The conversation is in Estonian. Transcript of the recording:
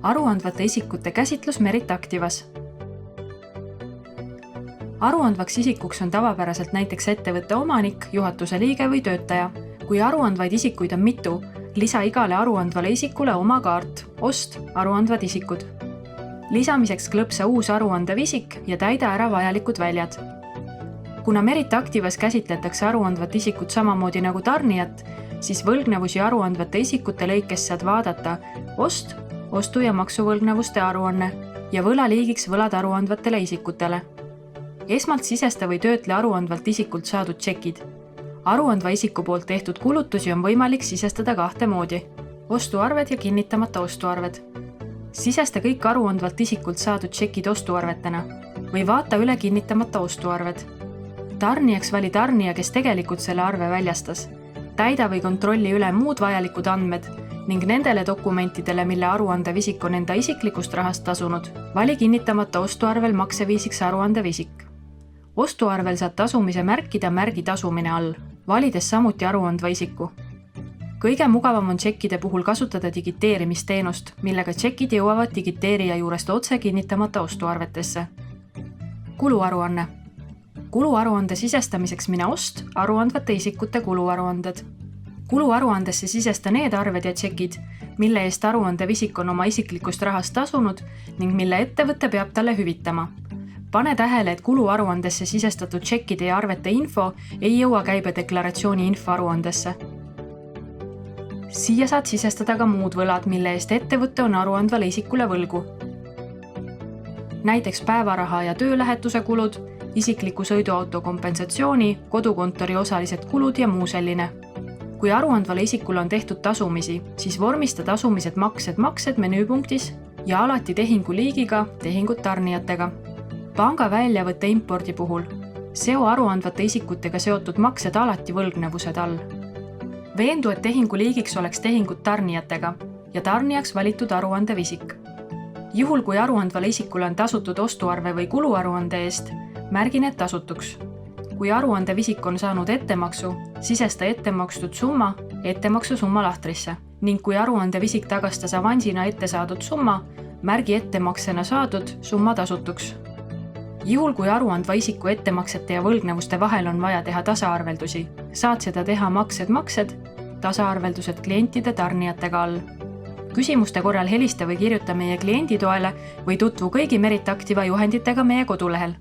Aruandvate isikute käsitlus Merit Activas. Aruandvaks isikuks on tavapäraselt näiteks ettevõtte omanik, juhatuse liige või töötaja. Kui aruandvaid isikuid on mitu, lisa igale aruandvale isikule oma kaart, ost, aruandvad isikud. Lisamiseks klõpsa uus aruandev isik ja täida ära vajalikud väljad. Kuna Merit Activas käsitletakse aruandvat isikut samamoodi nagu tarnijat, siis võlgnevusi aruandvate isikute lõikes saad vaadata ost, ostu- ja maksuvõlgnevuste aruanne ja võlaliigiks võlad aruandvatele isikutele. Esmalt sisesta või töötle aruandvalt isikult saadud tšekid. Aruandva isiku poolt tehtud kulutusi on võimalik sisestada kahte moodi: ostuarved ja kinnitamata ostuarved. Sisesta kõik aruandvalt isikult saadud tšekid ostuarvetena või vaata üle kinnitamata ostuarved. Tarnijaks vali tarnija, kes tegelikult selle arve väljastas. Täida või kontrolli üle muud vajalikud andmed ning nendele dokumentidele, mille aruandev isik on enda isiklikust rahast tasunud, vali kinnitamata ostuarvel makseviisiks aruandev isik. Ostuarvel saad tasumise märkida märgi tasumine all, valides samuti aruandva isiku. Kõige mugavam on tšekkide puhul kasutada digiteerimisteenust, millega tšekid jõuavad digiteerija juurest otse kinnitamata ostuarvetesse. Kuluaruanne. Kuluaruande sisestamiseks mine ost, aruandvate isikute kuluaruanded. Kuluaruandesse sisesta need arved ja tšekid, mille eest aruandev isik on oma isiklikust rahast tasunud ning mille ettevõte peab talle hüvitama. Pane tähele, et kuluaruandesse sisestatud tšekkide ja arvete info ei jõua käibedeklaratsiooni infoaruandesse. Siia saad sisestada ka muud võlad, mille eest ettevõte on aruandvale isikule võlgu. Näiteks päevaraha ja töölähetuse kulud, isikliku sõiduauto kompensatsiooni, kodukontori osalised kulud ja muu selline. Kui aruandvale isikule on tehtud tasumisi, siis vormista tasumised maksed menüüpunktis ja alati tehingu liigiga tehingud tarnijatega. Panga väljavõtte impordi puhul seo aruandvate isikutega seotud maksed alati võlgnevused all. Veendu, et tehingu liigiks oleks tehingud tarnijatega ja tarnijaks valitud aruandev isik. Juhul, kui aruandvale isikule on tasutud ostuarve või kuluaruande eest, märgi need tasutuks. Kui aruandev isik on saanud ettemaksu, sisesta ettemakstud summa ettemaksusumma lahtrisse ning kui aruandev isik tagastas avansina ette saadud summa, märgi ettemaksena saadud summa tasutuks. Juhul, kui aruandva isiku ettemaksete ja võlgnevuste vahel on vaja teha tasaarveldusi, saad seda teha maksed, tasaarveldused klientide tarnijatega all. Küsimuste korral helista või kirjuta meie klienditoele või tutvu kõigi Merit Activa juhenditega meie kodulehel.